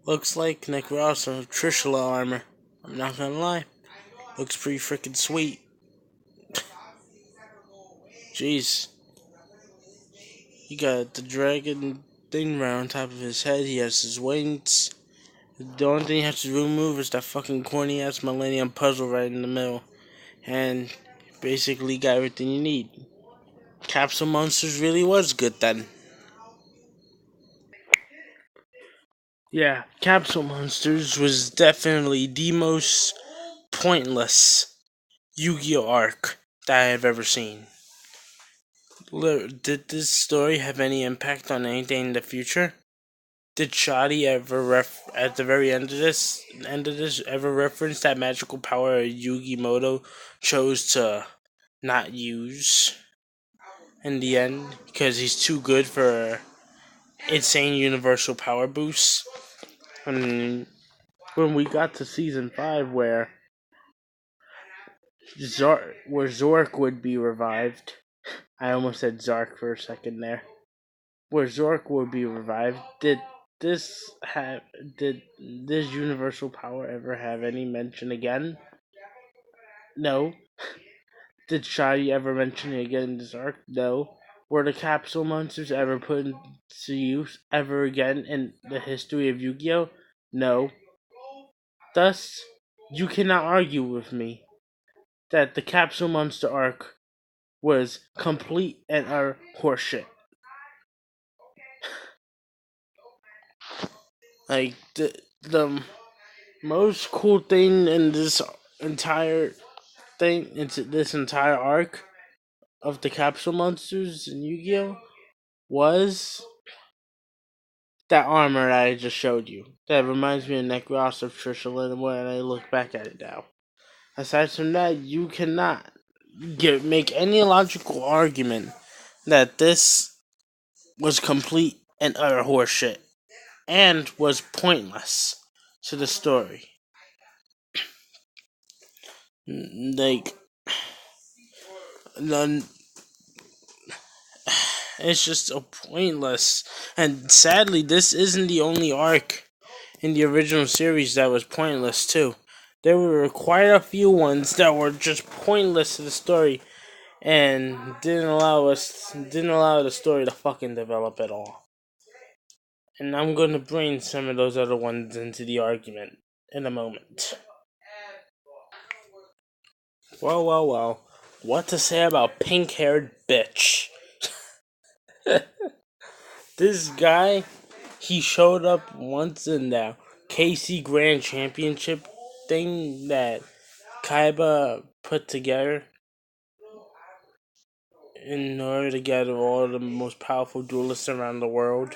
Looks like Necrosa Trishula armor. I'm not gonna lie. Looks pretty freaking sweet. Jeez. He got the dragon thing right on top of his head. He has his wings. The only thing he has to remove is that fucking corny ass Millennium puzzle right in the middle. And basically got everything you need. Capsule Monsters really was good then. Yeah, Capsule Monsters was definitely the most pointless Yu-Gi-Oh arc that I have ever seen. Did this story have any impact on anything in the future? Did Shoddy ever at the very end of this ever reference that magical power Yugimoto chose to not use in the end because he's too good for insane universal power boosts? And when we got to season 5 where Zork would be revived. I almost said Zark for a second there. Where Zork would be revived. This did this universal power ever have any mention again? No. Did Shadi ever mention it again in this arc? No. Were the capsule monsters ever put into use ever again in the history of Yu-Gi-Oh? No. Thus, you cannot argue with me that the capsule monster arc was complete and utter horseshit. Like the most cool thing in this entire this entire arc of the capsule monsters in Yu-Gi-Oh was that armor that I just showed you. That reminds me of Necros of Trishula when I look back at it now. Aside from that, you cannot make any logical argument that this was complete and utter horseshit and was pointless to the story. Like, it's just so pointless. And sadly, this isn't the only arc in the original series that was pointless too. There were quite a few ones that were just pointless to the story and didn't allow the story to fucking develop at all. And I'm gonna bring some of those other ones into the argument in a moment. Well. What to say about pink-haired bitch? This guy, he showed up once in the KC Grand Championship thing that Kaiba put together in order to gather all the most powerful duelists around the world.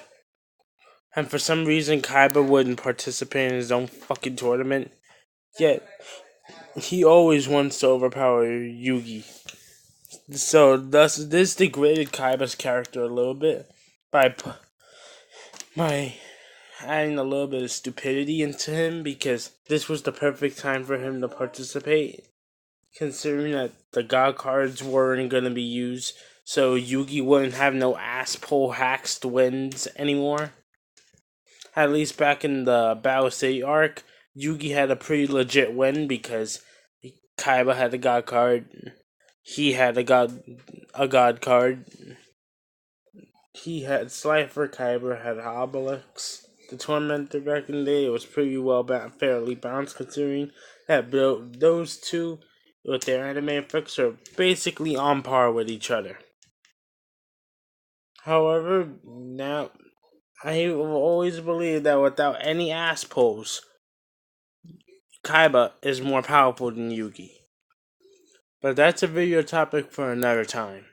And for some reason, Kaiba wouldn't participate in his own fucking tournament. Yet, he always wants to overpower Yugi. So, thus, this degraded Kaiba's character a little bit by adding a little bit of stupidity into him because this was the perfect time for him to participate, considering that the God cards weren't going to be used, so Yugi wouldn't have no ass-pull hacks to wins anymore. At least back in the Battle City arc, Yugi had a pretty legit win because Kaiba had a God card. He had a God card. He had Slifer, Kaiba had Obelix. The Tormentor back in the day, it was pretty fairly balanced considering that those two, with their anime effects, are basically on par with each other. However, now I have always believed that without any ass pulls, Kaiba is more powerful than Yugi. But that's a video topic for another time.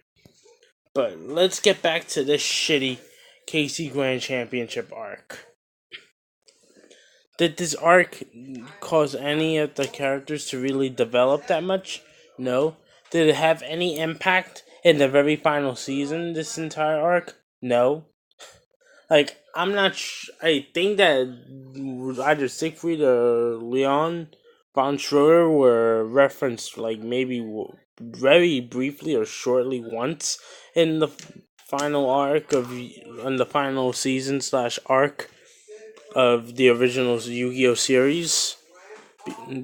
But let's get back to this shitty KC Grand Championship arc. Did this arc cause any of the characters to really develop that much? No. Did it have any impact in the very final season, this entire arc? No. Like, I'm not I think that either Siegfried or Leon von Schroeder were referenced, like, maybe very briefly or shortly once in the final arc in the final season / arc of the original Yu-Gi-Oh series,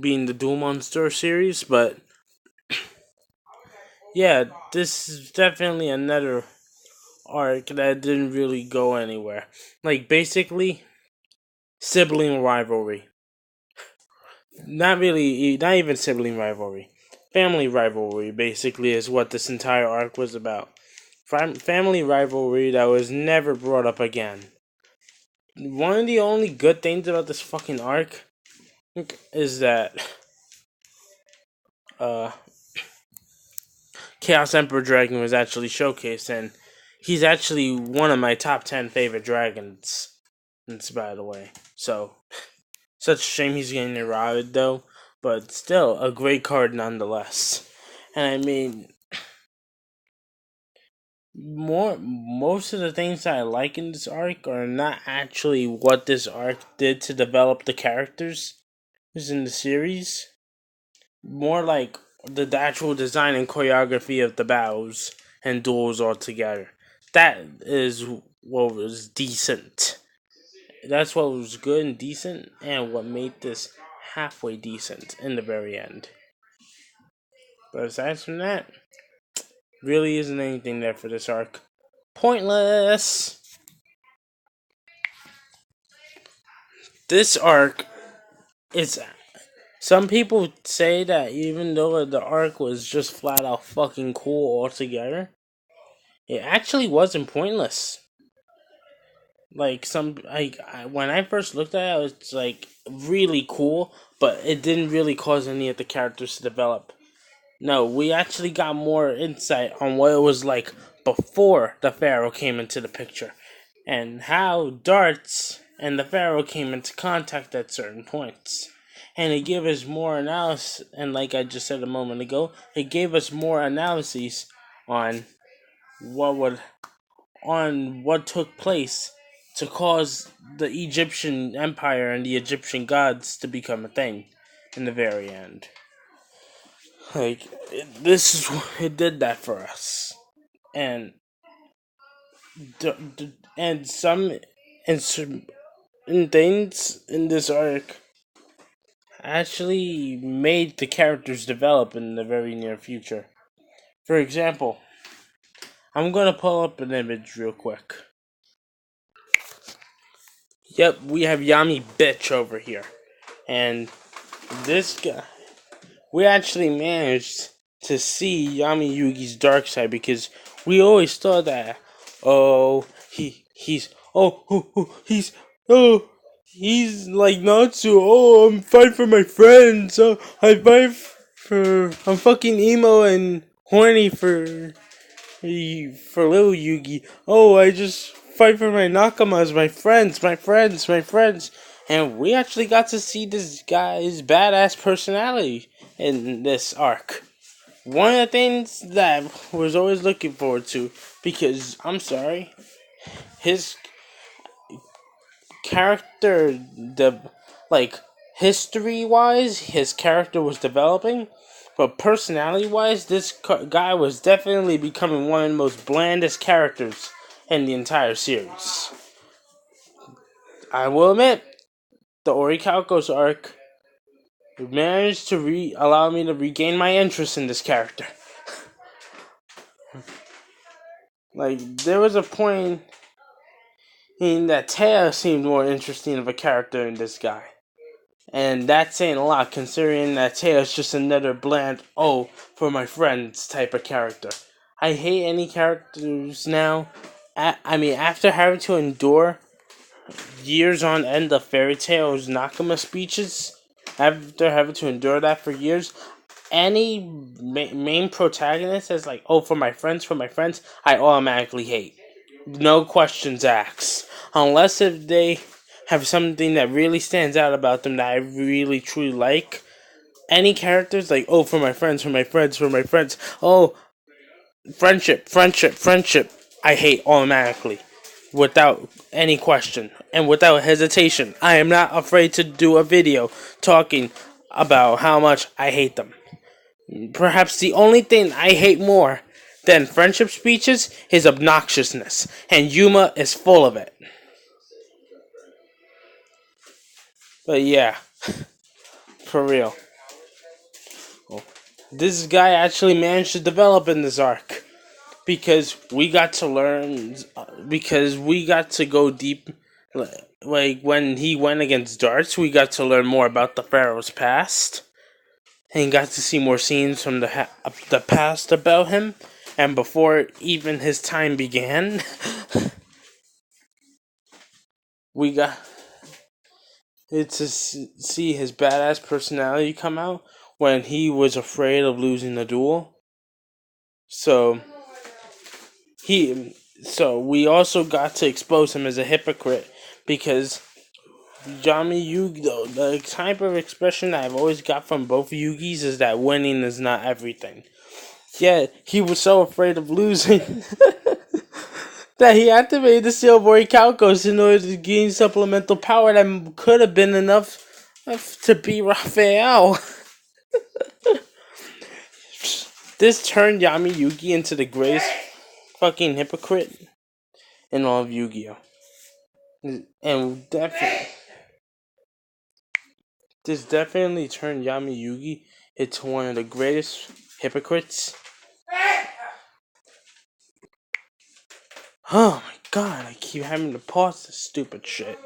being the Duel Monster series. But yeah, this is definitely another arc that didn't really go anywhere. Like basically sibling rivalry. Not really, not even sibling rivalry. Family rivalry basically is what this entire arc was about. Family rivalry that was never brought up again. One of the only good things about this fucking arc is that uh, Chaos Emperor Dragon was actually showcased, and he's actually one of my top 10 favorite dragons. That's by the way. So, such a shame he's getting eroded though, but still a great card nonetheless. And I mean, most of the things that I like in this arc are not actually what this arc did to develop the characters in the series. More like the actual design and choreography of the battles and duels altogether. That is what was decent. That's what was good and decent, and what made this halfway decent in the very end. But aside from that, really isn't anything there for this arc. Pointless! This arc is. Some people say that even though the arc was just flat out fucking cool altogether, it actually wasn't pointless. Like when I first looked at it, it was like really cool, but it didn't really cause any of the characters to develop. No, we actually got more insight on what it was like before the Pharaoh came into the picture, and how Darts and the Pharaoh came into contact at certain points. And it gave us more analysis, and like I just said a moment ago, it gave us more analyses on what would on what took place to cause the Egyptian empire and the Egyptian gods to become a thing in the very end. Like it did that for us, and and some things in this arc actually made the characters develop in the very near future. For example, I'm gonna pull up an image real quick. Yep, we have Yami Bitch over here, and this guy. We actually managed to see Yami Yugi's dark side because we always thought that he's like Natsu. Oh, I'm fighting for my friends. I'm fucking emo and horny for little Yugi. Oh, I just fight for my nakamas, my friends. And we actually got to see this guy's badass personality in this arc. One of the things that I was always looking forward to, because I'm sorry, his character, like history wise, his character was developing, but personality wise, this guy was definitely becoming one of the most blandest characters in the entire series. I will admit, the Orichalcos arc managed to allow me to regain my interest in this character. Like, there was a point in that Taya seemed more interesting of a character than this guy. And that's saying a lot, considering that Taya's just another bland, oh, for my friends type of character. I hate any characters now. After having to endure years on end of Fairy Tail's Nakama speeches, after having to endure that for years, any main protagonist is like, oh, for my friends, I automatically hate. No questions asked. Unless if they have something that really stands out about them that I really truly like. Any characters like, oh, for my friends. Oh, friendship. I hate automatically. Without any question. And without hesitation. I am not afraid to do a video talking about how much I hate them. Perhaps the only thing I hate more than friendship speeches is obnoxiousness, and Yuma is full of it. But yeah, for real. This guy actually managed to develop in this arc because we got to learn, because we got to go deep. Like when he went against Darts, we got to learn more about the Pharaoh's past and got to see more scenes from the past about him. And before even his time began, we got to see his badass personality come out when he was afraid of losing the duel. So he we also got to expose him as a hypocrite because Yugioh, the type of expression that I've always got from both Yugis is that winning is not everything. Yet he was so afraid of losing that he activated the Silvery Calcos in order to gain supplemental power that could have been enough to beat Raphael. This turned Yami Yugi into the greatest fucking hypocrite in all of Yu-Gi-Oh! And this definitely turned Yami Yugi into one of the greatest hypocrites. Oh my god, I keep having to pause this stupid shit.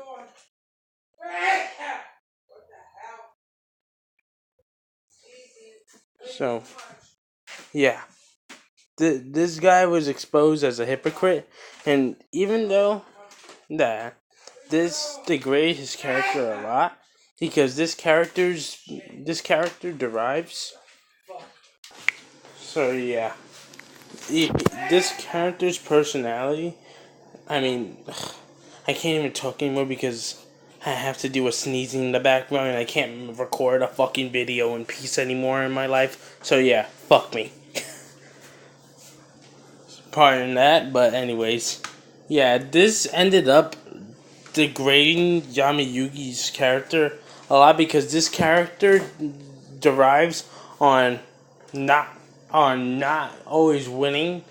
So, yeah. This guy was exposed as a hypocrite, and even though that this degraded his character a lot, because this character derives. So yeah, this character's personality. I mean, I can't even talk anymore because I have to do a sneezing in the background and I can't record a fucking video in peace anymore in my life. So yeah, fuck me. Pardon that, but anyways, yeah, this ended up degrading Yami Yugi's character a lot because this character derives on not not always winning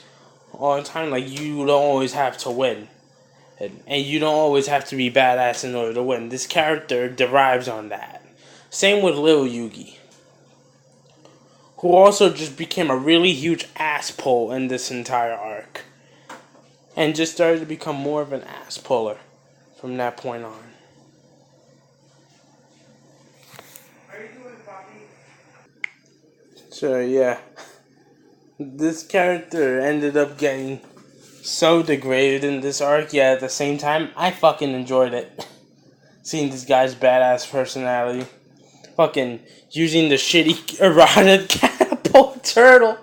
all the time. Like you don't always have to win, and you don't always have to be badass in order to win. This character derives on that. Same with Lil Yugi, who also just became a really huge asshole in this entire arc, and just started to become more of an ass puller from that point on. So yeah, this character ended up getting so degraded in this arc, yet at the same time, I fucking enjoyed it. Seeing this guy's badass personality. Fucking using the shitty erotic catapult turtle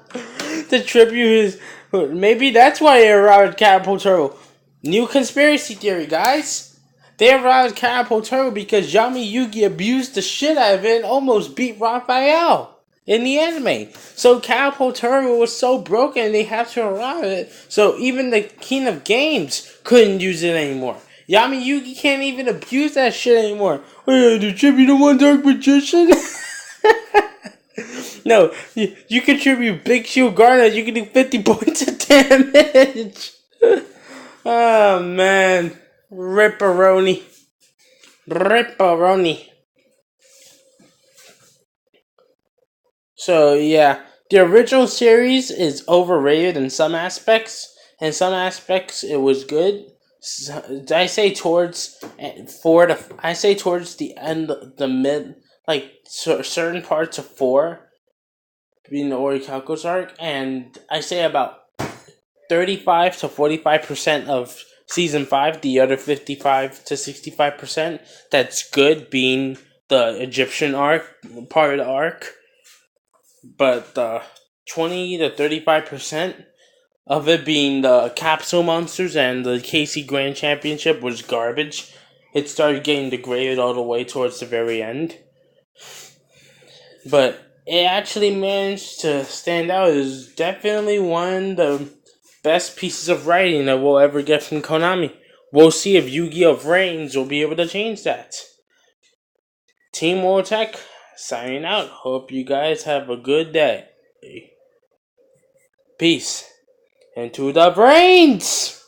to tribute his. Maybe that's why he eroded catapult turtle. New conspiracy theory, guys. They eroded catapult turtle because Yami Yugi abused the shit out of it and almost beat Raphael in the anime. So catapult turtle was so broken they had to erode it. So even the king of games couldn't use it anymore. Yami Yugi can't even abuse that shit anymore. Oh, to tribute to one dark magician? No, you contribute Big Shield Garnet, you can do 50 points of damage. Oh man. Ripperoni. Ripperoni. So yeah, the original series is overrated in some aspects. In some aspects, it was good. I say towards I say towards the end, the mid, like certain parts of 4 being the Orichalcos arc, and I say about 35 to 45% of season 5, the other 55 to 65% that's good, being the Egyptian arc part of the arc. But the 20 to 35% of it being the capsule monsters and the KC Grand Championship was garbage. It started getting degraded all the way towards the very end. But it actually managed to stand out as definitely one of the best pieces of writing that we'll ever get from Konami. We'll see if Yu-Gi-Oh! Reigns will be able to change that. Team World Tech, signing out. Hope you guys have a good day. Peace. Into the brains!